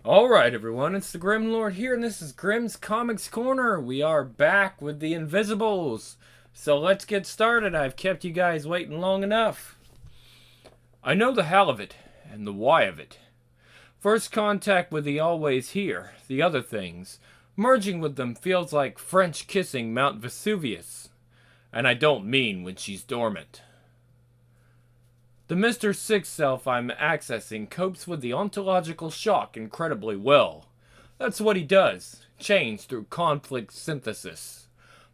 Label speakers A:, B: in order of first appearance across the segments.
A: Alright, everyone, it's the Grim Lord here, and this is Grim's Comics Corner. We are back with the Invisibles. So let's get started. I've kept you guys waiting long enough. I know the how of it, and the why of it. First contact with the always here, the other things. Merging with them feels like French kissing Mount Vesuvius. And I don't mean when she's dormant. The Mr. Sixth Self I'm accessing copes with the ontological shock incredibly well. That's what he does, change through conflict synthesis.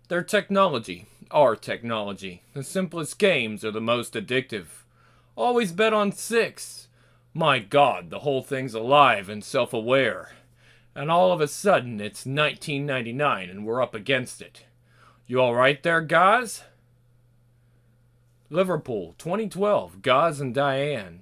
A: Their technology, our technology, the simplest games are the most addictive. Always bet on 6. My god, the whole thing's alive and self-aware. And all of a sudden it's 1999 and we're up against it. You alright there, guys? Liverpool, 2012, Gaz and Diane.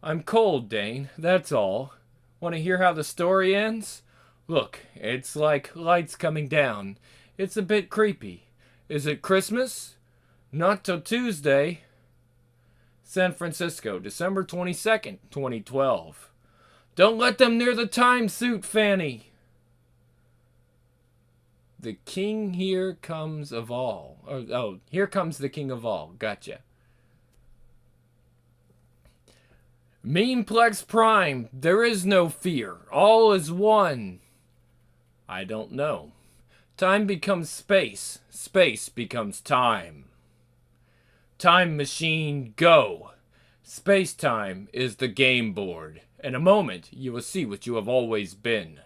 A: I'm cold, Dane, that's all. Want to hear how the story ends? Look, it's like lights coming down. It's a bit creepy. Is it Christmas? Not till Tuesday. San Francisco, December 22nd, 2012. Don't let them near the time suit, Fanny. The king here comes of all. Here comes the king of all. Gotcha. Memeplex Prime. There is no fear. All is one. I don't know. Time becomes space. Space becomes time. Time machine, go. Space-time is the game board. In a moment, you will see what you have always been.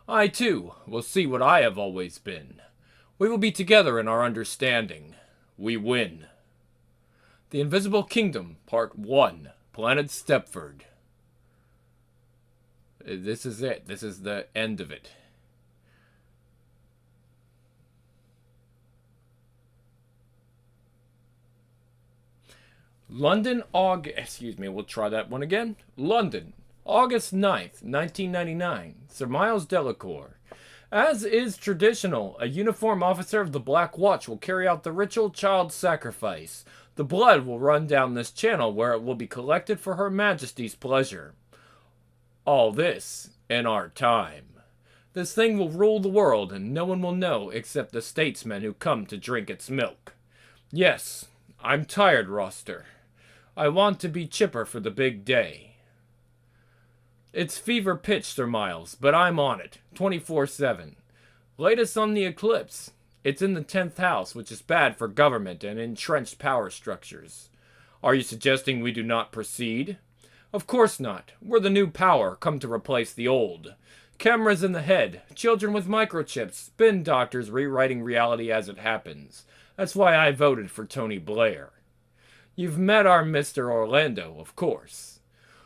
A: I, too, will see what I have always been. We will be together in our understanding. We win. The Invisible Kingdom, Part 1, Planet Stepford. This is it. This is the end of it. London, we'll try that one again. London, August 9th, 1999. Sir Miles Delacour. As is traditional, a uniformed officer of the Black Watch will carry out the ritual child sacrifice. The blood will run down this channel where it will be collected for Her Majesty's pleasure. All this in our time. This thing will rule the world and no one will know except the statesmen who come to drink its milk. Yes, I'm tired, Roster. I want to be chipper for the big day. It's fever pitch, Sir Miles, but I'm on it, 24/7. Latest on the eclipse. It's in the 10th house, which is bad for government and entrenched power structures. Are you suggesting we do not proceed? Of course not. We're the new power, come to replace the old. Cameras in the head, children with microchips, spin doctors rewriting reality as it happens. That's why I voted for Tony Blair. You've met our Mr. Orlando, of course.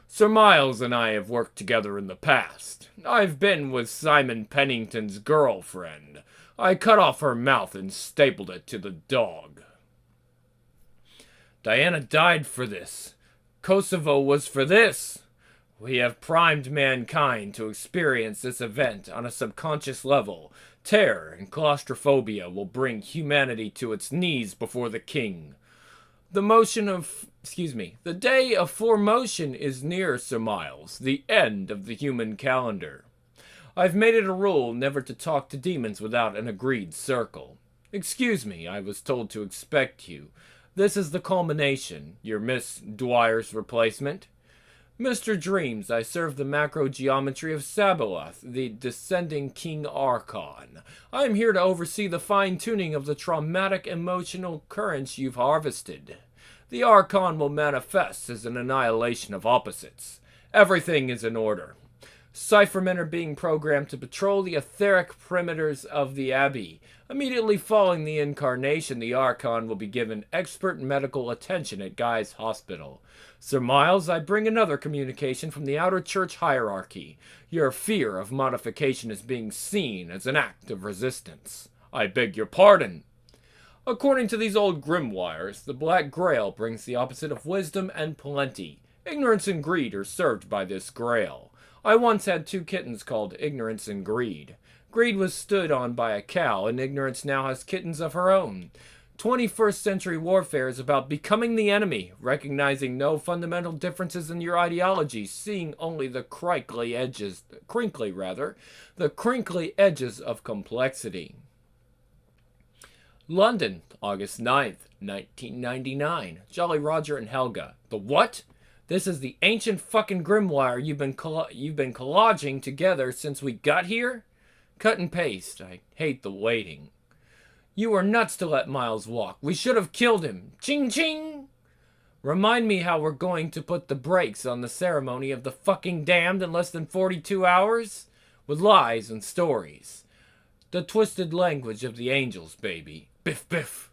A: Sir Miles and I have worked together in the past. I've been with Simon Pennington's girlfriend. I cut off her mouth and stapled it to the dog. Diana died for this. Kosovo was for this. We have primed mankind to experience this event on a subconscious level. Terror and claustrophobia will bring humanity to its knees before the king. The day of foremotion is near, Sir Miles, the end of the human calendar. I've made it a rule never to talk to demons without an agreed circle. Excuse me, I was told to expect you. This is the culmination, your Miss Dwyer's replacement. Mr. Dreams, I serve the macro-geometry of Sabaoth, the descending King Archon. I am here to oversee the fine-tuning of the traumatic emotional currents you've harvested. The Archon will manifest as an annihilation of opposites. Everything is in order. Cyphermen are being programmed to patrol the etheric perimeters of the Abbey. Immediately following the incarnation, the Archon will be given expert medical attention at Guy's Hospital. Sir Miles, I bring another communication from the outer church hierarchy. Your fear of modification is being seen as an act of resistance. I beg your pardon. According to these old grimoires, the Black Grail brings the opposite of wisdom and plenty. Ignorance and greed are served by this grail. I once had 2 kittens called Ignorance and Greed. Greed was stood on by a cow, and Ignorance now has kittens of her own. 21st century warfare is about becoming the enemy, recognizing no fundamental differences in your ideology, seeing only the crinkly edges of complexity. London, August 9th, 1999. Jolly Roger and Helga. The what? This is the ancient fucking grimoire you've been collaging together since we got here? Cut and paste. I hate the waiting. You were nuts to let Miles walk. We should have killed him. Ching ching! Remind me how we're going to put the brakes on the ceremony of the fucking damned in less than 42 hours? With lies and stories. The twisted language of the angels, baby. Biff biff.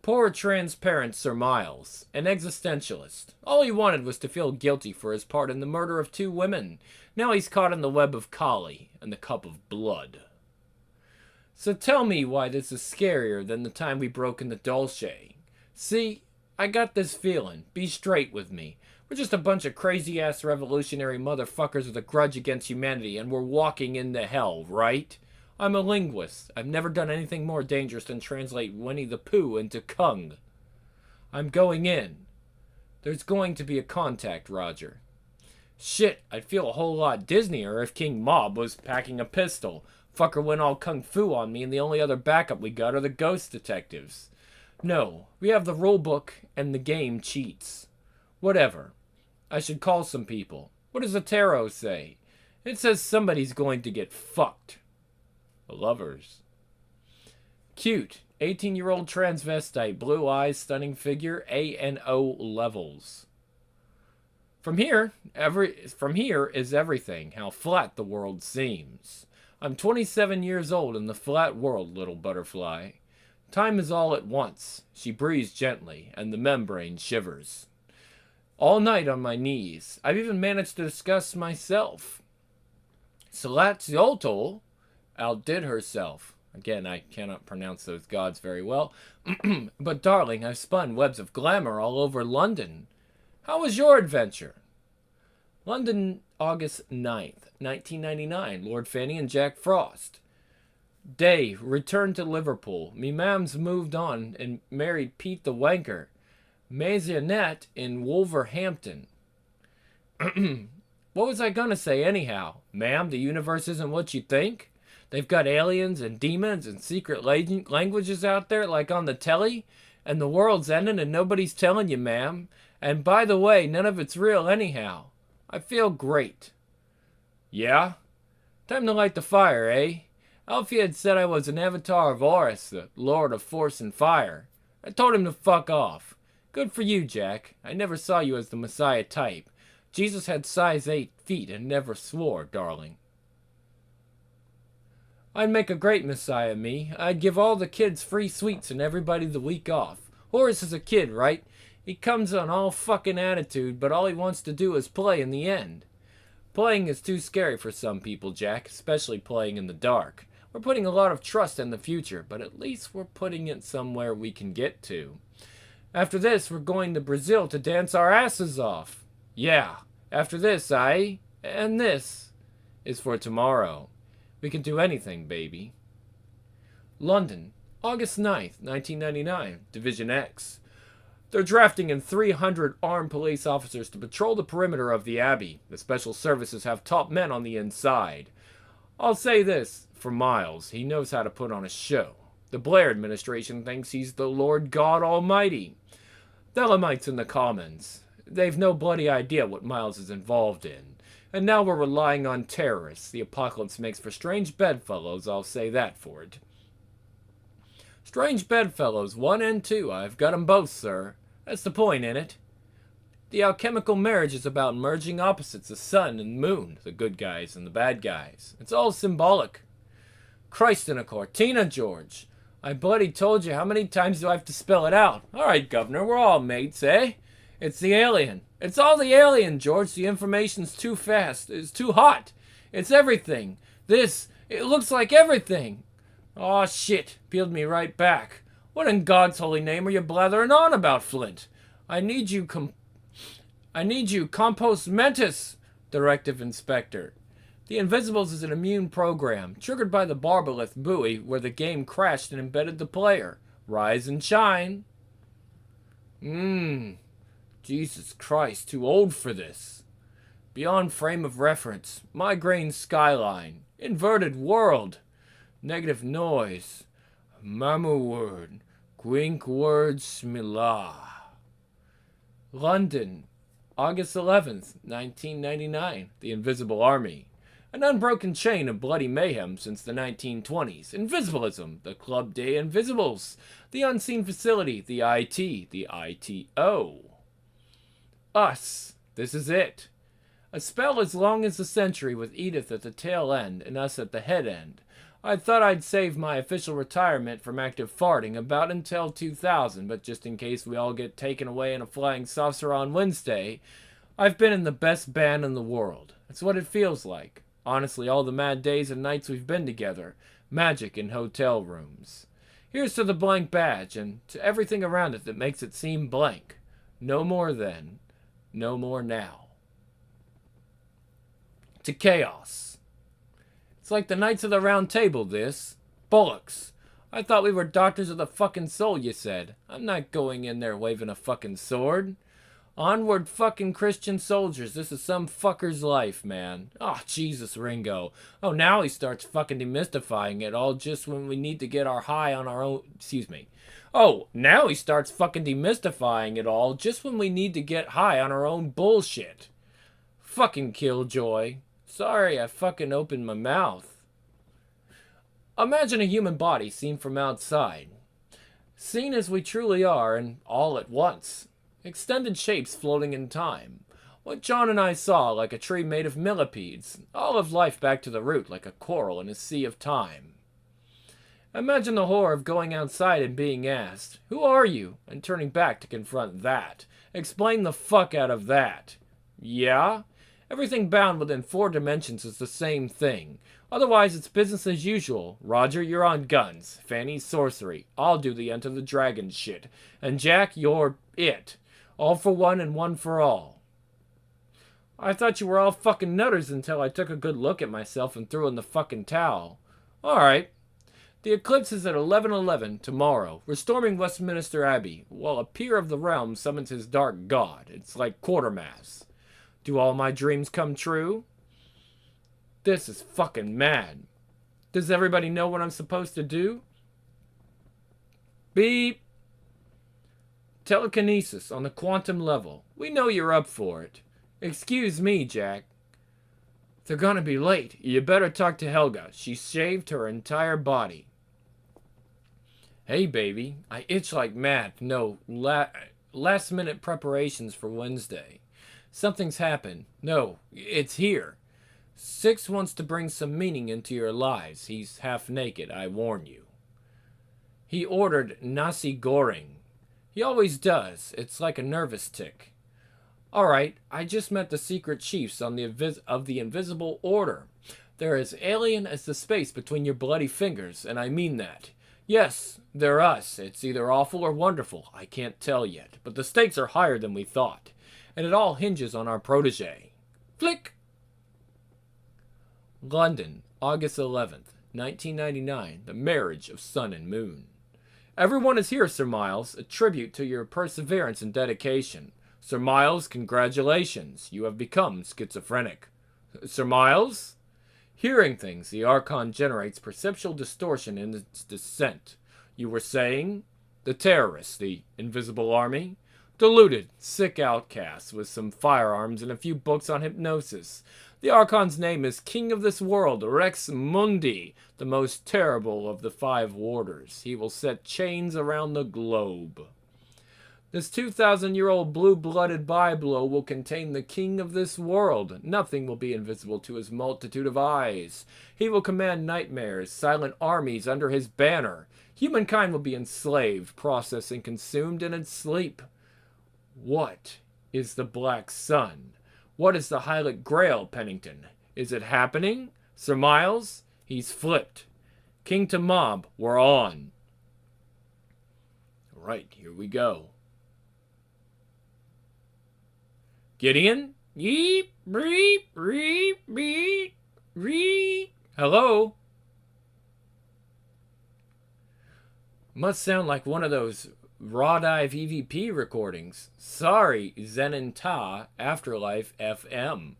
A: Poor transparent Sir Miles, an existentialist. All he wanted was to feel guilty for his part in the murder of 2 women. Now he's caught in the web of Kali and the cup of blood. So tell me why this is scarier than the time we broke into Dolce. See, I got this feeling. Be straight with me. We're just a bunch of crazy-ass revolutionary motherfuckers with a grudge against humanity, and we're walking into hell, right? I'm a linguist. I've never done anything more dangerous than translate Winnie the Pooh into Kung. I'm going in. There's going to be a contact, Roger. Shit, I'd feel a whole lot Disneyer if King Mob was packing a pistol. Fucker went all kung fu on me, and the only other backup we got are the ghost detectives. No, we have the rule book, and the game cheats. Whatever. I should call some people. What does the tarot say? It says somebody's going to get fucked. Lovers. Cute. 18-year-old transvestite. Blue eyes, stunning figure. A&O levels. From here is everything. How flat the world seems. I'm 27 years old in the flat world, little butterfly. Time is all at once. She breathes gently, and the membrane shivers. All night on my knees. I've even managed to discuss myself. Salatziotl outdid herself. Again, I cannot pronounce those gods very well. But darling, I've spun webs of glamour all over London. How was your adventure? London, August 9th, 1999. Lord Fanny and Jack Frost. Day, returned to Liverpool. Me mam's moved on and married Pete the Wanker. Maisonette in Wolverhampton. What was I gonna say anyhow? Ma'am, the universe isn't what you think? They've got aliens and demons and secret languages out there like on the telly? And the world's ending and nobody's telling you, ma'am. And by the way, none of it's real anyhow. I feel great. Yeah? Time to light the fire, eh? Alfie had said I was an avatar of Horus, the Lord of Force and Fire. I told him to fuck off. Good for you, Jack. I never saw you as the Messiah type. Jesus had size 8 feet and never swore, darling. I'd make a great Messiah, me. I'd give all the kids free sweets and everybody the week off. Horace is a kid, right? He comes on all fucking attitude, but all he wants to do is play in the end. Playing is too scary for some people, Jack, especially playing in the dark. We're putting a lot of trust in the future, but at least we're putting it somewhere we can get to. After this, we're going to Brazil to dance our asses off. Yeah, after this, and this is for tomorrow. We can do anything, baby. London, August 9th, 1999, Division X. They're drafting in 300 armed police officers to patrol the perimeter of the Abbey. The special services have top men on the inside. I'll say this, for Miles, he knows how to put on a show. The Blair administration thinks he's the Lord God Almighty. The Elamites in the Commons, they've no bloody idea what Miles is involved in. And now we're relying on terrorists. The apocalypse makes for strange bedfellows, I'll say that for it. Strange bedfellows, 1 and 2. I've got 'em both, sir. That's the point in it. The alchemical marriage is about merging opposites, the sun and moon, the good guys and the bad guys. It's all symbolic. Christ in a Cortina, George. I bloody told you. How many times do I have to spell it out? All right, Governor, we're all mates, eh? It's the alien. It's all the alien, George. The information's too fast. It's too hot. It's everything. It looks like everything. Aw, shit. Peeled me right back. What in God's holy name are you blathering on about, Flint? I need you compos mentis, Directive Inspector. The Invisibles is an immune program, triggered by the Barbalith buoy where the game crashed and embedded the player. Rise and shine. Jesus Christ, too old for this. Beyond frame of reference. Migraine skyline. Inverted world. Negative noise. Mamu word. Gwink word smila. London, August 11th, 1999. The Invisible Army. An unbroken chain of bloody mayhem since the 1920s. Invisibilism, the Club des Invisibles. The Unseen Facility, the IT, the ITO. Us, this is it. A spell as long as a century with Edith at the tail end and us at the head end. I thought I'd save my official retirement from active farting about until 2000, but just in case we all get taken away in a flying saucer on Wednesday, I've been in the best band in the world. That's what it feels like. Honestly, all the mad days and nights we've been together. Magic in hotel rooms. Here's to the blank badge and to everything around it that makes it seem blank. No more then. No more now. To chaos. It's like the Knights of the Round Table, this. Bollocks. I thought we were doctors of the fucking soul, you said. I'm not going in there waving a fucking sword. Onward fucking Christian soldiers. This is some fucker's life, man. Oh, Jesus, Ringo. Oh, now he starts fucking demystifying it all just when we need to get our high on our own... Excuse me. Oh, now he starts fucking demystifying it all just when we need to get high on our own bullshit. Fucking killjoy. Sorry, I fucking opened my mouth. Imagine a human body seen from outside. Seen as we truly are and all at once. Extended shapes floating in time. What John and I saw, like a tree made of millipedes. All of life back to the root, like a coral in a sea of time. Imagine the horror of going outside and being asked, "Who are you?" and turning back to confront that. Explain the fuck out of that. Yeah? Everything bound within 4 dimensions is the same thing. Otherwise, it's business as usual. Roger, you're on guns. Fanny, sorcery. I'll do the Enter the Dragon shit. And Jack, you're it. All for one and one for all. I thought you were all fucking nutters until I took a good look at myself and threw in the fucking towel. Alright. The eclipse is at 11:11 tomorrow. We're storming Westminster Abbey, while a peer of the realm summons his dark god. It's like Quartermass. Do all my dreams come true? This is fucking mad. Does everybody know what I'm supposed to do? Beep. Telekinesis on the quantum level. We know you're up for it. Excuse me, Jack. They're gonna be late. You better talk to Helga. She shaved her entire body. Hey, baby. I itch like mad. No, last minute preparations for Wednesday. Something's happened. No, it's here. Six wants to bring some meaning into your lives. He's half naked, I warn you. He ordered nasi goreng. He always does. It's like a nervous tick. Alright, I just met the secret chiefs of the Invisible Order. They're as alien as the space between your bloody fingers, and I mean that. Yes, they're us. It's either awful or wonderful. I can't tell yet, but the stakes are higher than we thought. And it all hinges on our protege. Flick! London, August 11th, 1999. The Marriage of Sun and Moon. Everyone is here, Sir Miles, a tribute to your perseverance and dedication. Sir Miles, congratulations. You have become schizophrenic. Sir Miles? Hearing things, the Archon generates perceptual distortion in its descent. You were saying? The terrorists, the Invisible Army? Deluded, sick outcasts with some firearms and a few books on hypnosis. The Archon's name is King of this world, Rex Mundi, the most terrible of the 5 warders. He will set chains around the globe. This 2,000-year-old blue-blooded Biblo will contain the king of this world. Nothing will be invisible to his multitude of eyes. He will command nightmares, silent armies under his banner. Humankind will be enslaved, processed, and consumed in its sleep. What is the Black Sun? What is the Hylic Grail, Pennington? Is it happening? Sir Miles? He's flipped. King to mob, we're on. Right, here we go. Gideon? Yeep, reep, reep, reep, reep. Hello? Must sound like one of those raw dive EVP recordings. Sorry, Zenon Ta, Afterlife FM.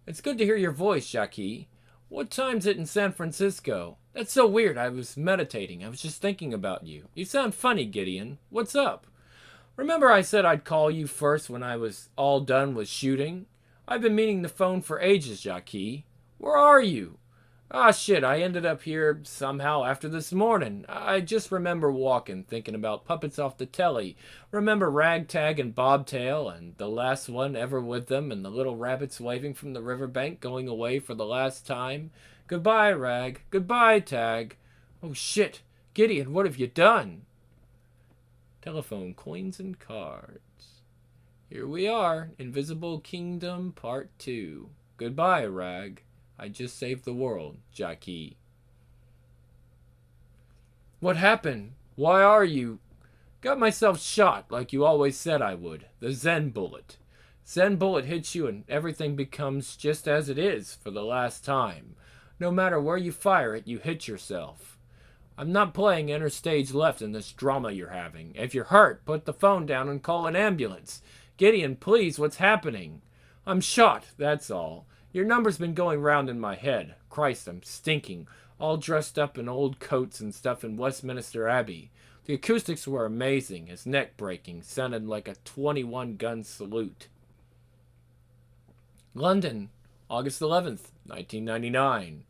A: It's good to hear your voice, Jackie. What time's it in San Francisco? That's so weird. I was meditating. I was just thinking about you. You sound funny, Gideon. What's up? Remember I said I'd call you first when I was all done with shooting? I've been meaning to phone for ages, Jackie. Where are you? Ah, shit, I ended up here somehow after this morning. I just remember walking, thinking about puppets off the telly. Remember Ragtag and Bobtail, and the last one ever with them, and the little rabbits waving from the riverbank going away for the last time. Goodbye, Rag. Goodbye, Tag. Oh, shit. Gideon, what have you done? Telephone, coins, and cards. Here we are, Invisible Kingdom Part 2. Goodbye, Rag. I just saved the world, Jackie. What happened? Why are you? Got myself shot like you always said I would. The Zen bullet. Zen bullet hits you and everything becomes just as it is for the last time. No matter where you fire it, you hit yourself. I'm not playing enter stage left in this drama you're having. If you're hurt, put the phone down and call an ambulance. Gideon, please, what's happening? I'm shot, that's all. Your number's been going round in my head. Christ, I'm stinking. All dressed up in old coats and stuff in Westminster Abbey. The acoustics were amazing. His neck breaking. Sounded like a 21-gun salute. London, August 11th, 1999.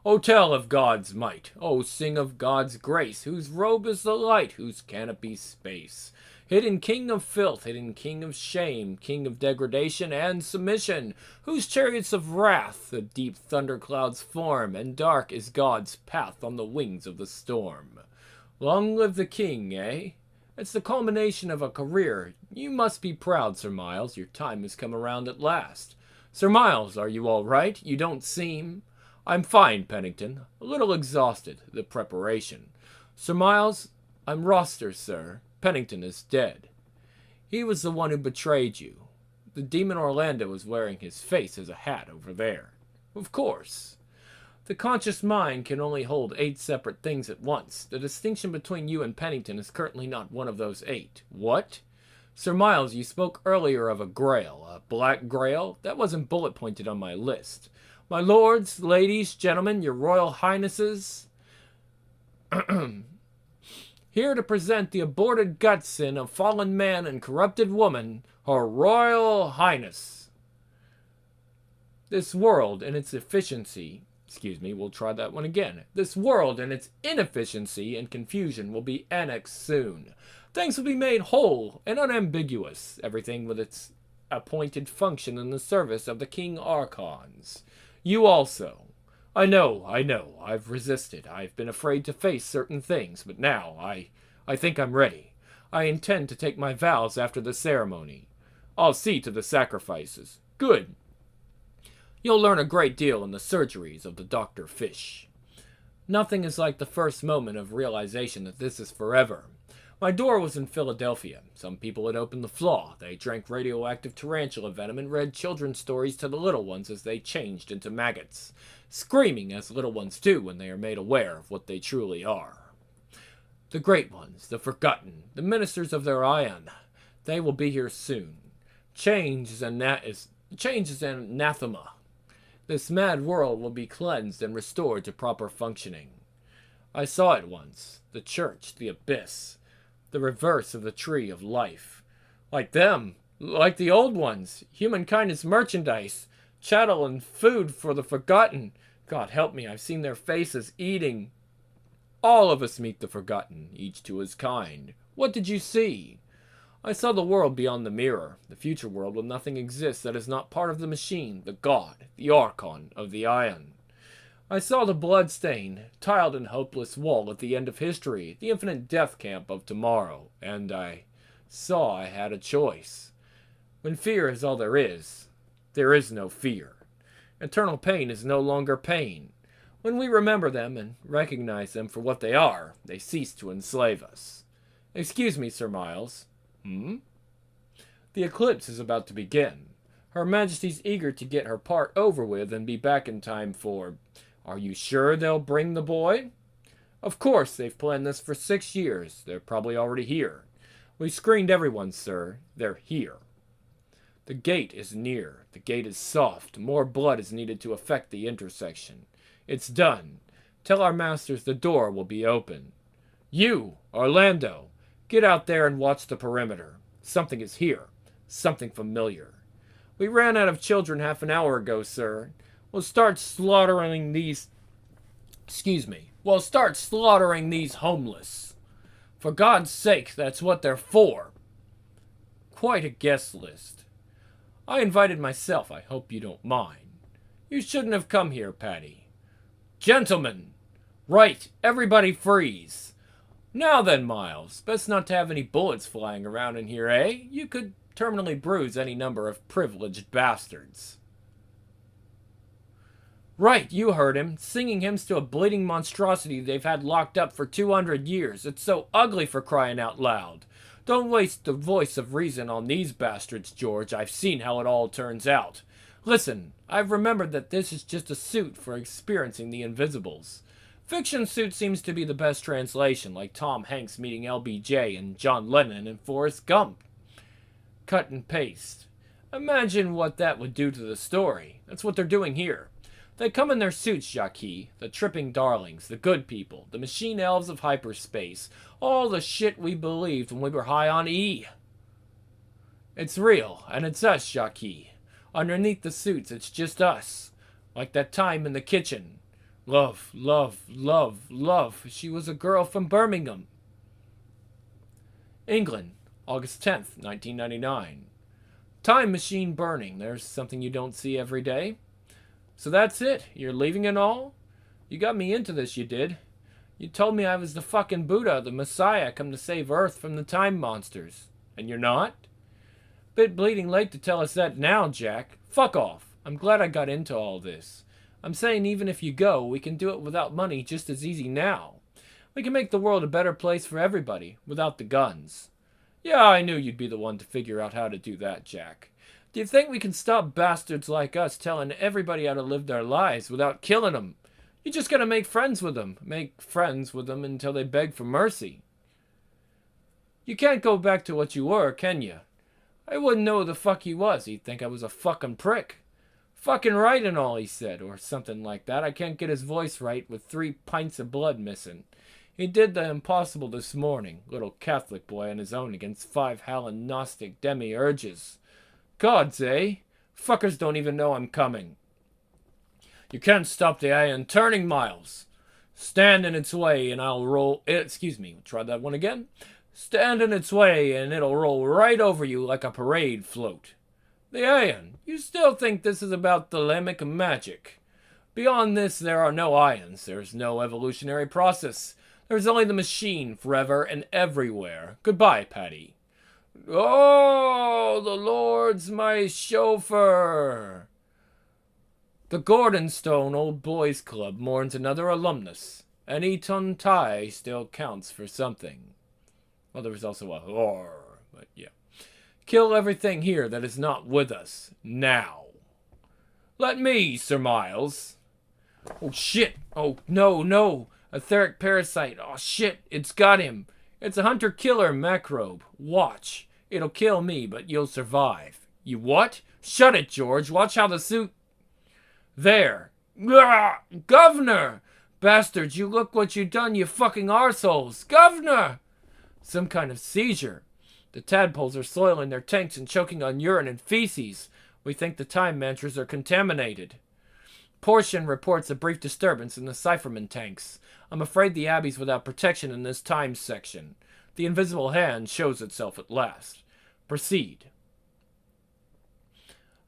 A: O tell of God's might. O sing of God's grace. Whose robe is the light, whose canopy space. Hidden king of filth, hidden king of shame, king of degradation and submission, whose chariots of wrath the deep thunderclouds form, and dark is God's path on the wings of the storm. Long live the king, eh? It's the culmination of a career. You must be proud, Sir Miles. Your time has come around at last. Sir Miles, are you all right? You don't seem... I'm fine, Pennington. A little exhausted. The preparation. Sir Miles, I'm Roster, sir. Pennington is dead. He was the one who betrayed you. The demon Orlando is wearing his face as a hat over there. Of course. The conscious mind can only hold 8 separate things at once. The distinction between you and Pennington is currently not one of those 8. What? Sir Miles, you spoke earlier of a grail. A black grail? That wasn't bullet pointed on my list. My lords, ladies, gentlemen, your royal highnesses... Here to present the aborted gutsin of fallen man and corrupted woman, Her Royal Highness. This world and its efficiency... we'll try that one again. This world and its inefficiency and confusion will be annexed soon. Things will be made whole and unambiguous, everything with its appointed function in the service of the King Archons. You also. I know, I've resisted. I've been afraid to face certain things, but now I think I'm ready. I intend to take my vows after the ceremony. I'll see to the sacrifices. Good. You'll learn a great deal in the surgeries of the Dr. Fish. Nothing is like the first moment of realization that this is forever. My door was in Philadelphia. Some people had opened the flaw. They drank radioactive tarantula venom and read children's stories to the little ones as they changed into maggots, screaming as little ones do when they are made aware of what they truly are. The great ones, the forgotten, the ministers of their ion, they will be here soon. Change is anathema. This mad world will be cleansed and restored to proper functioning. I saw it once, the church, the abyss, the reverse of the tree of life. Like them, like the old ones, humankind is merchandise, chattel and food for the forgotten. God help me, I've seen their faces eating. All of us meet the forgotten, each to his kind. What did you see? I saw the world beyond the mirror, the future world where nothing exists that is not part of the machine, the god, the archon of the ion. I saw the blood-stained, tiled and hopeless wall at the end of history, the infinite death camp of tomorrow, and I saw I had a choice. When fear is all there is no fear. Eternal pain is no longer pain. When we remember them and recognize them for what they are, they cease to enslave us. Excuse me, Sir Miles. The eclipse is about to begin. Her Majesty's eager to get her part over with and be back in time for... Are you sure they'll bring the boy? Of course, they've planned this for 6 years. They're probably already here. We screened everyone, sir. They're here. The gate is near. The gate is soft. More blood is needed to affect the intersection. It's done. Tell our masters the door will be open. You, Orlando, get out there and watch the perimeter. Something is here. Something familiar. We ran out of children half an hour ago, sir. We'll start slaughtering these... We'll start slaughtering these homeless. For God's sake, that's what they're for. Quite a guest list. I invited myself. I hope you don't mind. You shouldn't have come here, Patty. Gentlemen! Right, everybody freeze. Now then, Miles, best not to have any bullets flying around in here, eh? You could terminally bruise any number of privileged bastards. Right, you heard him, singing hymns to a bleeding monstrosity they've had locked up for 200 years. It's so ugly, for crying out loud. Don't waste the voice of reason on these bastards, George. I've seen how it all turns out. Listen, I've remembered that this is just a suit for experiencing the invisibles. Fiction suit seems to be the best translation, like Tom Hanks meeting LBJ and John Lennon and Forrest Gump. Cut and paste. Imagine what that would do to the story. That's what they're doing here. They come in their suits, Jacques, the tripping darlings, the good people, the machine elves of hyperspace, all the shit we believed when we were high on E. It's real, and it's us, Jacques. Underneath the suits, it's just us. Like that time in the kitchen. Love, love, love, love. She was a girl from Birmingham. England, August 10th, 1999. Time machine burning. There's something you don't see every day. So that's it? You're leaving and all? You got me into this, you did. You told me I was the fucking Buddha, the Messiah, come to save Earth from the time monsters. And you're not? Bit bleeding late to tell us that now, Jack. Fuck off. I'm glad I got into all this. I'm saying even if you go, we can do it without money just as easy now. We can make the world a better place for everybody, without the guns. Yeah, I knew you'd be the one to figure out how to do that, Jack. Do you think we can stop bastards like us telling everybody how to live their lives without killing them? You just gotta make friends with them. Make friends with them until they beg for mercy. You can't go back to what you were, can you? I wouldn't know who the fuck he was. He'd think I was a fucking prick. Fucking right and all, he said, or something like that. I can't get his voice right with 3 pints of blood missing. He did the impossible this morning. Little Catholic boy on his own against 5 howling Gnostic demiurges. Gods, eh? Fuckers don't even know I'm coming. You can't stop the iron turning, Miles. Stand in its way and I'll roll... try that one again. Stand in its way and it'll roll right over you like a parade float. The iron. You still think this is about thelemic magic. Beyond this, there are no ions. There's no evolutionary process. There's only the machine forever and everywhere. Goodbye, Patty. Oh, the Lord's my chauffeur. The Gordonstone Old Boys Club mourns another alumnus. Any Tontai still counts for something. Well, there was also a whore, but yeah. Kill everything here that is not with us. Now. Let me, Sir Miles. Oh, shit. Oh, no. Etheric parasite. Oh, shit. It's got him. It's a hunter-killer microbe. Watch. It'll kill me, but you'll survive. You what? Shut it, George. Watch how the suit... There. Gah! Governor! Bastards, you look what you done, you fucking arseholes. Governor! Some kind of seizure. The tadpoles are soiling their tanks and choking on urine and feces. We think the time mantras are contaminated. Portion reports a brief disturbance in the Cypherman tanks. I'm afraid the Abbey's without protection in this time section. The invisible hand shows itself at last. Proceed.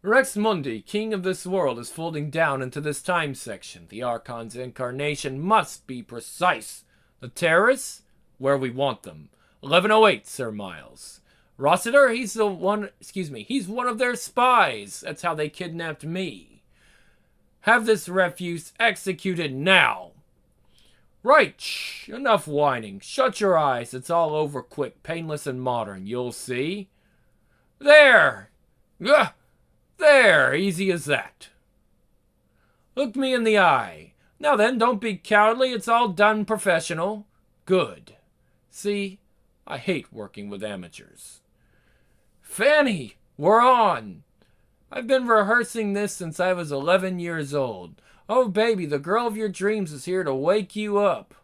A: Rex Mundi, king of this world, is folding down into this time section. The Archon's incarnation must be precise. The terrorists? Where we want them. 1108, Sir Miles. Rossiter, he's one of their spies. That's how they kidnapped me. Have this refuse executed now. Right, shh, enough whining. Shut your eyes, it's all over quick, painless and modern, you'll see. There! Ugh! There, easy as that. Look me in the eye. Now then, don't be cowardly. It's all done professional. Good. See, I hate working with amateurs. Fanny, we're on. I've been rehearsing this since I was 11 years old. Oh, baby, the girl of your dreams is here to wake you up.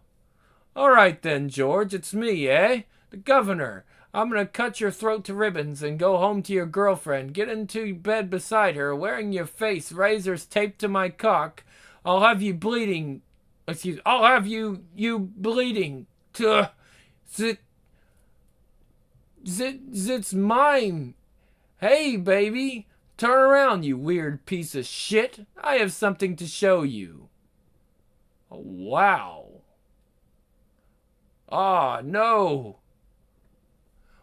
A: All right then, George, it's me, eh? The governor. I'm gonna cut your throat to ribbons and go home to your girlfriend. Get into bed beside her, wearing your face razors taped to my cock. I'll have you bleeding. I'll have you bleeding. It's mine. Hey, baby. Turn around, you weird piece of shit. I have something to show you. Oh, wow. Ah, no.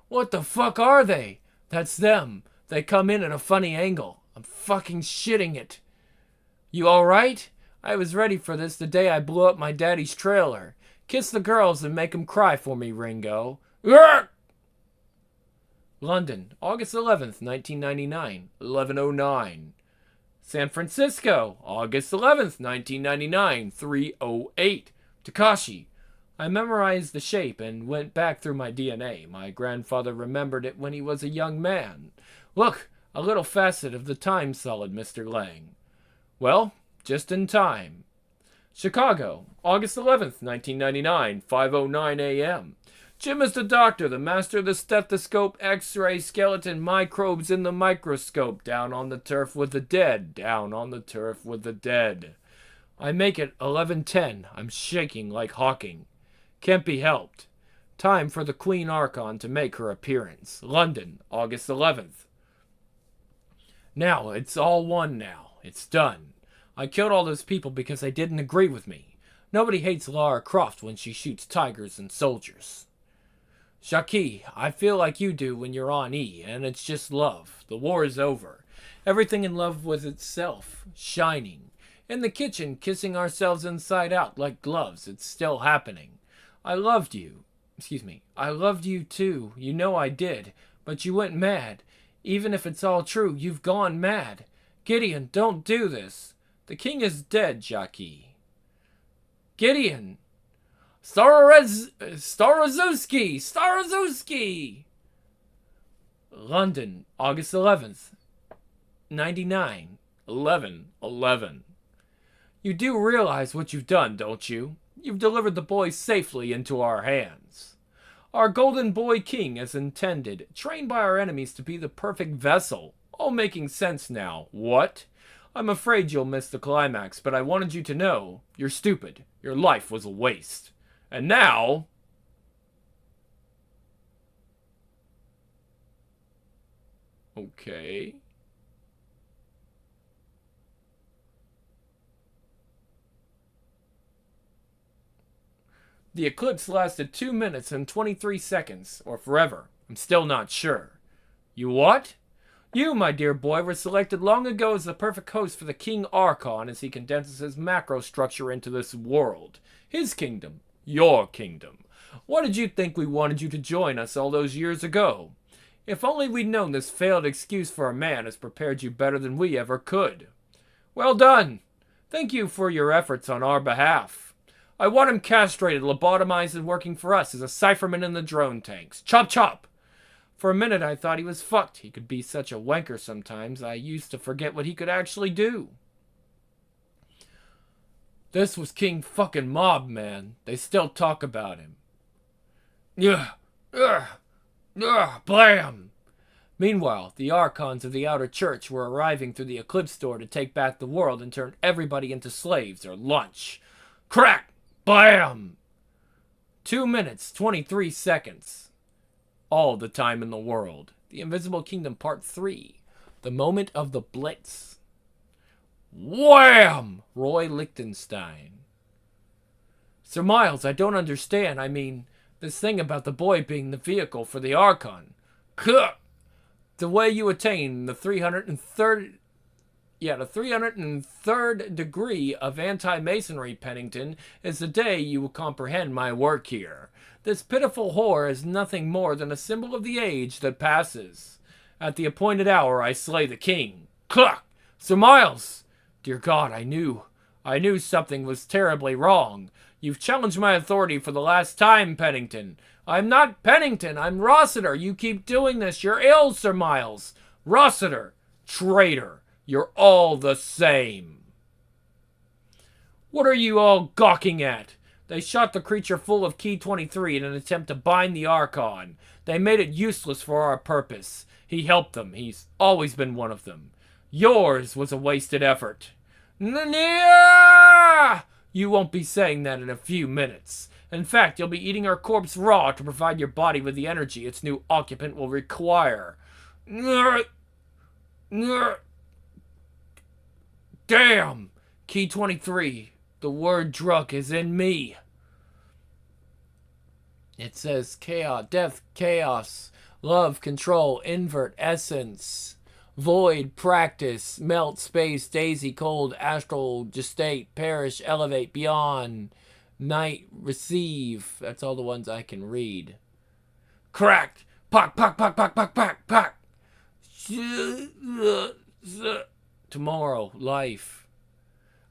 A: What the fuck are they? That's them. They come in at a funny angle. I'm fucking shitting it. You alright? I was ready for this the day I blew up my daddy's trailer. Kiss the girls and make 'em cry for me, Ringo. Urgh! London, August 11th, 1999, 11:09. San Francisco, August 11th, 1999, 3:08. Takashi. I memorized the shape and went back through my DNA. My grandfather remembered it when he was a young man. Look, a little facet of the time solid, Mr. Lang. Well, just in time. Chicago, August 11th, 1999, 5:09 a.m. Jim is the doctor, the master of the stethoscope, x-ray, skeleton, microbes in the microscope. Down on the turf with the dead. Down on the turf with the dead. I make it 11:10. I'm shaking like Hawking. Can't be helped. Time for the Queen Archon to make her appearance. London, August 11th. Now, it's all one now. It's done. I killed all those people because they didn't agree with me. Nobody hates Lara Croft when she shoots tigers and soldiers. Shaki, I feel like you do when you're on E, and it's just love. The war is over. Everything in love with itself. Shining. In the kitchen, kissing ourselves inside out like gloves. It's still happening. I loved you. I loved you too. You know I did. But you went mad. Even if it's all true, you've gone mad. Gideon, don't do this. The king is dead, Jackie. Gideon! Starozowski! London, August 11th, 99, 11:11. You do realize what you've done, don't you? You've delivered the boy safely into our hands. Our golden boy king, as intended, trained by our enemies to be the perfect vessel. All making sense now. What? I'm afraid you'll miss the climax, but I wanted you to know. You're stupid. Your life was a waste. And now... Okay. The eclipse lasted 2 minutes and 23 seconds, or forever. I'm still not sure. You what? You, my dear boy, were selected long ago as the perfect host for the King Archon as he condenses his macro structure into this world. His kingdom. Your kingdom. What did you think we wanted you to join us all those years ago? If only we'd known this failed excuse for a man has prepared you better than we ever could. Well done. Thank you for your efforts on our behalf. I want him castrated, lobotomized, and working for us as a cipherman in the drone tanks. Chop chop! For a minute I thought he was fucked. He could be such a wanker sometimes. I used to forget what he could actually do. This was King fucking Mob, man. They still talk about him. Blam! Meanwhile, the Archons of the Outer Church were arriving through the Eclipse Door to take back the world and turn everybody into slaves or lunch. Crack! Blam! 2 minutes, 23 seconds. All the time in the world. The Invisible Kingdom Part 3. The Moment of the Blitz. Wham! Roy Lichtenstein. Sir Miles, I don't understand. I mean, this thing about the boy being the vehicle for the Archon. The way you attain the 303rd degree of anti-masonry, Pennington, is the day you will comprehend my work here. This pitiful whore is nothing more than a symbol of the age that passes. At the appointed hour, I slay the king. Cluck! Sir Miles! Dear God, I knew I knew something was terribly wrong. You've challenged my authority for the last time, Pennington. I'm not Pennington, I'm Rossiter. You keep doing this. You're ill, Sir Miles. Rossiter. Traitor. You're all the same. What are you all gawking at? They shot the creature full of Key 23 in an attempt to bind the Archon. They made it useless for our purpose. He helped them. He's always been one of them. Yours was a wasted effort. Nya! You won't be saying that in a few minutes. In fact, you'll be eating our corpse raw to provide your body with the energy its new occupant will require. Damn! Key 23. The word drunk is in me. It says chaos, death, chaos, love, control, invert, essence, void, practice, melt, space, daisy, cold, astral, gestate, perish, elevate, beyond, night, receive. That's all the ones I can read. Cracked. Pock, pock, pock, pock, pock, pock, pock. Tomorrow, life.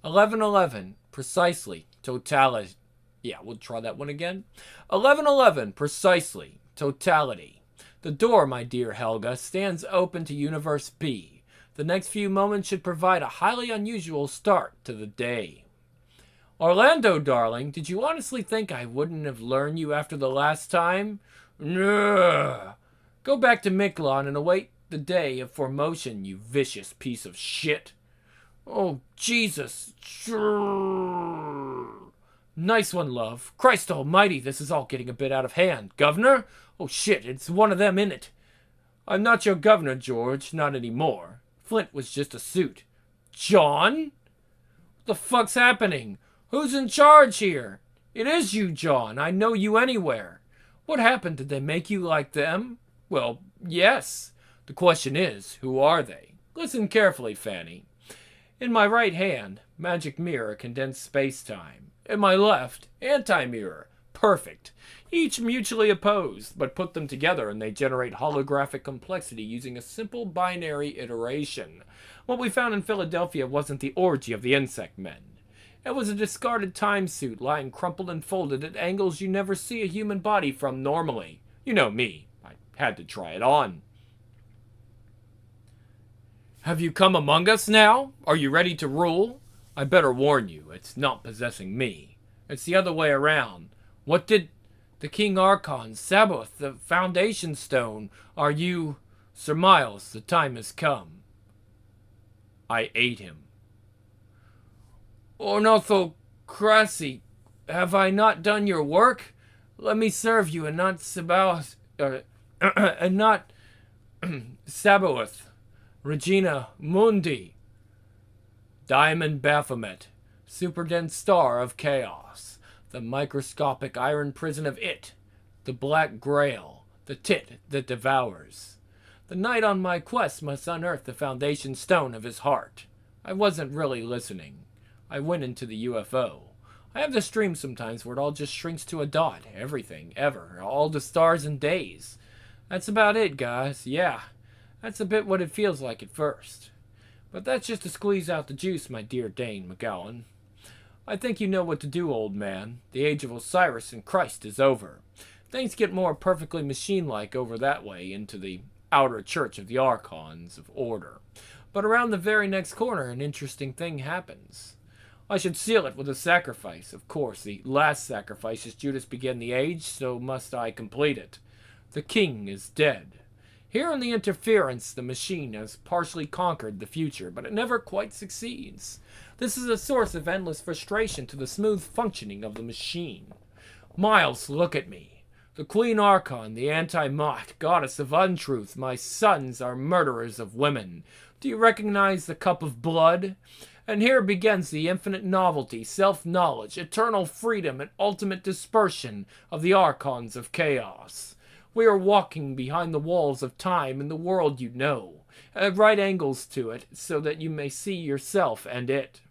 A: 11:11, precisely, totality. Yeah, we'll try that one again. 11:11, precisely, totality. The door, my dear Helga, stands open to Universe B. The next few moments should provide a highly unusual start to the day. Orlando, darling, did you honestly think I wouldn't have learned you after the last time? No. Go back to Miklon and await the day of formotion, you vicious piece of shit. Oh, Jesus. Nice one, love. Christ almighty, this is all getting a bit out of hand. Governor? Oh, shit, it's one of them, innit? I'm not your governor, George. Not anymore. Flint was just a suit. John? What the fuck's happening? Who's in charge here? It is you, John. I know you anywhere. What happened? Did they make you like them? Well, yes. The question is, who are they? Listen carefully, Fanny. In my right hand, magic mirror, condensed space-time. In my left, anti-mirror, perfect. Each mutually opposed, but put them together and they generate holographic complexity using a simple binary iteration. What we found in Philadelphia wasn't the orgy of the insect men. It was a discarded time suit lying crumpled and folded at angles you never see a human body from normally. You know me. I had to try it on. Have you come among us now? Are you ready to rule? I better warn you, it's not possessing me. It's the other way around. What did the King Archon, Sabbath, the Foundation Stone, are you... Sir Miles, the time has come. I ate him. Ornithocracy, have I not done your work? Let me serve you and not Sabaoth, and not Sabaoth, Regina Mundi. Diamond Baphomet, superdense star of chaos, the microscopic iron prison of it, the black grail, the tit that devours. The knight on my quest must unearth the foundation stone of his heart. I wasn't really listening. I went into the UFO. I have this dream sometimes where it all just shrinks to a dot. Everything, ever. All the stars and days. That's about it, guys. Yeah, that's a bit what it feels like at first. But that's just to squeeze out the juice, my dear Dane McGowan. I think you know what to do, old man. The age of Osiris and Christ is over. Things get more perfectly machine-like over that way into the outer church of the Archons of Order. But around the very next corner, an interesting thing happens. I should seal it with a sacrifice. Of course, the last sacrifice as Judas began the age, so must I complete it. The king is dead. Here in the interference, the machine has partially conquered the future, but it never quite succeeds. This is a source of endless frustration to the smooth functioning of the machine. Miles, look at me. The Queen Archon, the anti-Mot, goddess of untruth, my sons are murderers of women. Do you recognize the cup of blood? And here begins the infinite novelty, self-knowledge, eternal freedom, and ultimate dispersion of the Archons of Chaos. We are walking behind the walls of time in the world you know, at right angles to it, so that you may see yourself and it.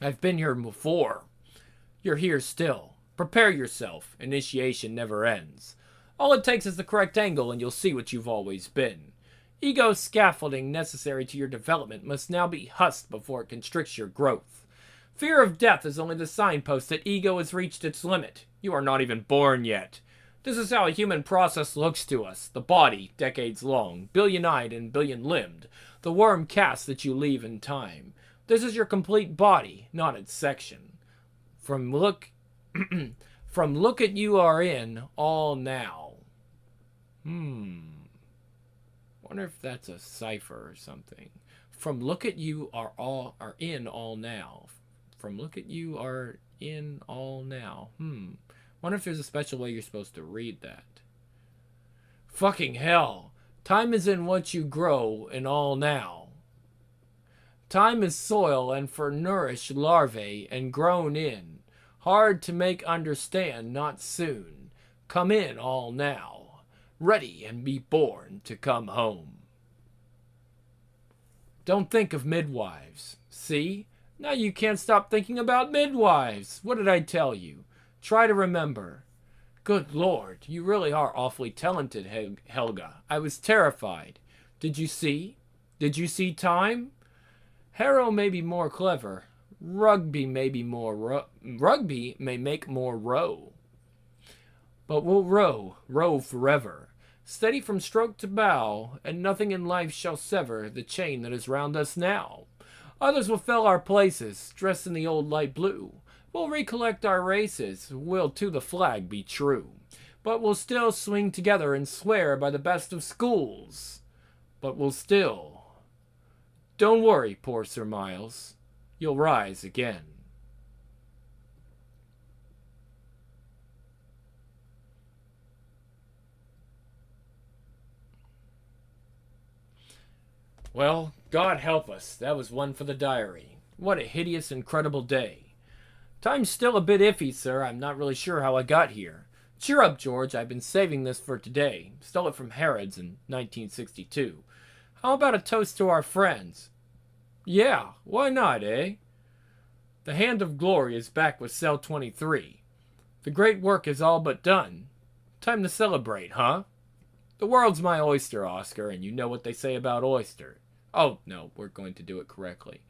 A: I've been here before. You're here still. Prepare yourself. Initiation never ends. All it takes is the correct angle and you'll see what you've always been. Ego scaffolding necessary to your development must now be husked before it constricts your growth. Fear of death is only the signpost that ego has reached its limit. You are not even born yet. This is how a human process looks to us. The body, decades long, billion-eyed and billion-limbed. The worm cast that you leave in time. This is your complete body, not its section. From look at you are in all now. Wonder if that's a cipher or something. From look at you are in all now. From look at you are in all now. Wonder if there's a special way you're supposed to read that. Fucking hell. Time is in what you grow in all now. Time is soil and for nourished larvae and grown in. Hard to make understand, not soon. Come in all now. Ready and be born to come home. Don't think of midwives. See? Now you can't stop thinking about midwives. What did I tell you? Try to remember. Good Lord, you really are awfully talented, Helga. I was terrified. Did you see? Did you see time? Harrow may be more clever. Rugby may be more Rugby may make more row. But we'll row forever. Steady from stroke to bow, and nothing in life shall sever the chain that is round us now. Others will fill our places, dressed in the old light blue. We'll recollect our races, we'll to the flag be true. But we'll still swing together and swear by the best of schools. But we'll still. Don't worry, poor Sir Miles. You'll rise again. Well, God help us. That was one for the diary. What a hideous, incredible day. Time's still a bit iffy, sir. I'm not really sure how I got here. Cheer up, George. I've been saving this for today. Stole it from Harrods in 1962. How about a toast to our friends? Yeah, why not, eh? The Hand of Glory is back with Cell 23. The great work is all but done. Time to celebrate, huh? The world's my oyster, Oscar, and you know what they say about oyster. Oh, no, we're going to do it correctly.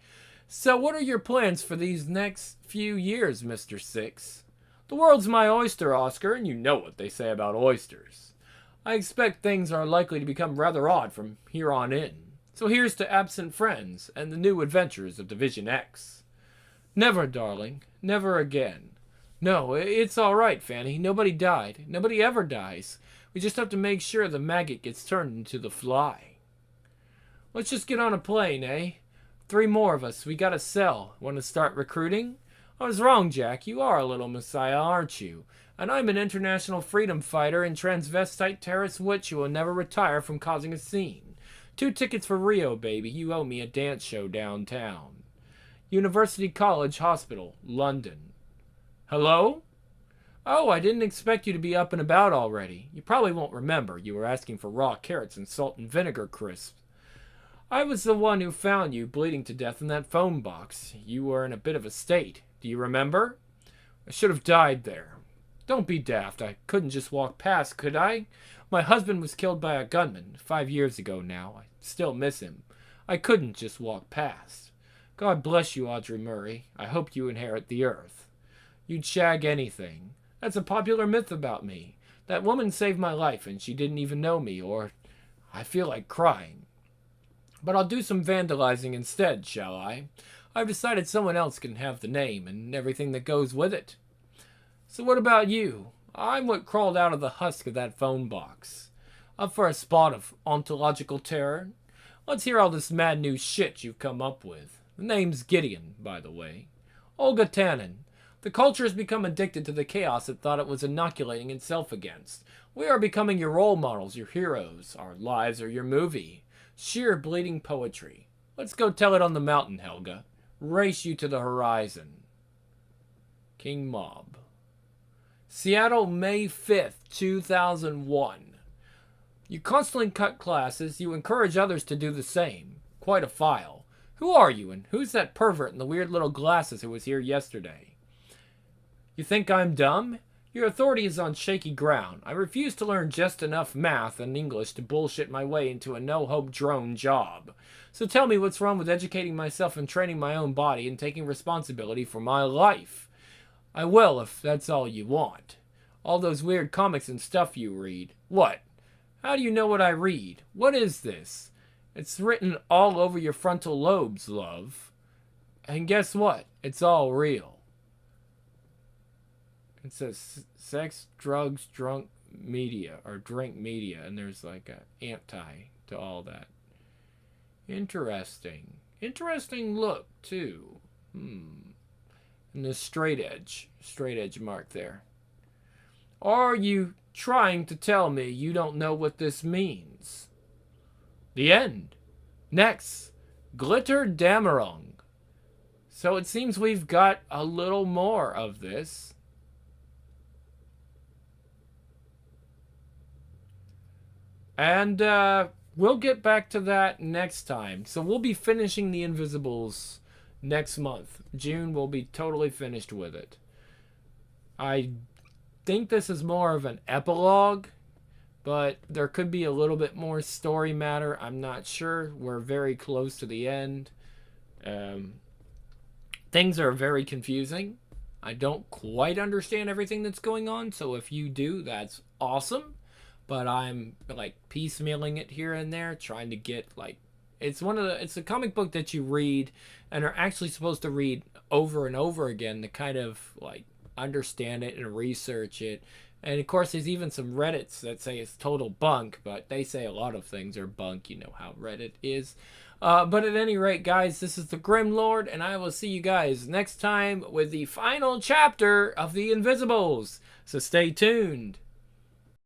A: So what are your plans for these next few years, Mr. Six? The world's my oyster, Oscar, and you know what they say about oysters. I expect things are likely to become rather odd from here on in. So here's to absent friends and the new adventures of Division X. Never, darling. Never again. No, it's all right, Fanny. Nobody died. Nobody ever dies. We just have to make sure the maggot gets turned into the fly. Let's just get on a plane, eh? 3 more of us. We got a cell. Want to start recruiting? I was wrong, Jack. You are a little messiah, aren't you? And I'm an international freedom fighter and transvestite terrorist witch who will never retire from causing a scene. 2 tickets for Rio, baby. You owe me a dance show downtown. University College Hospital, London. Hello? Oh, I didn't expect you to be up and about already. You probably won't remember. You were asking for raw carrots and salt and vinegar crisps. I was the one who found you bleeding to death in that phone box. You were in a bit of a state. Do you remember? I should have died there. Don't be daft. I couldn't just walk past, could I? My husband was killed by a gunman 5 years ago now. I still miss him. I couldn't just walk past. God bless you, Audrey Murray. I hope you inherit the earth. You'd shag anything. That's a popular myth about me. That woman saved my life and she didn't even know me, or I feel like crying. But I'll do some vandalizing instead, shall I? I've decided someone else can have the name and everything that goes with it. So what about you? I'm what crawled out of the husk of that phone box. Up for a spot of ontological terror? Let's hear all this mad new shit you've come up with. The name's Gideon, by the way. Olga Tannen. The culture has become addicted to the chaos it thought it was inoculating itself against. We are becoming your role models, your heroes. Our lives are your movie. Sheer bleeding poetry. Let's go tell it on the mountain, Helga. Race you to the horizon. King Mob. Seattle, May 5th, 2001. You constantly cut classes. You encourage others to do the same. Quite a file. Who are you, and who's that pervert in the weird little glasses who was here yesterday? You think I'm dumb? Your authority is on shaky ground. I refuse to learn just enough math and English to bullshit my way into a no-hope drone job. So tell me what's wrong with educating myself and training my own body and taking responsibility for my life. I will if that's all you want. All those weird comics and stuff you read. What? How do you know what I read? What is this? It's written all over your frontal lobes, love. And guess what? It's all real. It says sex, drugs, drunk media, or drink media, and there's like an anti to all that. Interesting. Interesting look, too. And the straight edge mark there. Are you trying to tell me you don't know what this means? The end. Next, Glitter Damerung. So it seems we've got a little more of this. And we'll get back to that next time. So we'll be finishing the Invisibles next month. June, we'll be totally finished with it. I think this is more of an epilogue, but there could be a little bit more story matter. I'm not sure. We're very close to the end. Things are very confusing. I don't quite understand everything that's going on, so if you do, that's awesome. But I'm like piecemealing it here and there, trying to get like it's a comic book that you read and are actually supposed to read over and over again to kind of like understand it and research it. And of course there's even some Reddits that say it's total bunk, but they say a lot of things are bunk, you know how Reddit is. But at any rate, guys, this is the Grim Lord, and I will see you guys next time with the final chapter of the Invisibles. So stay tuned.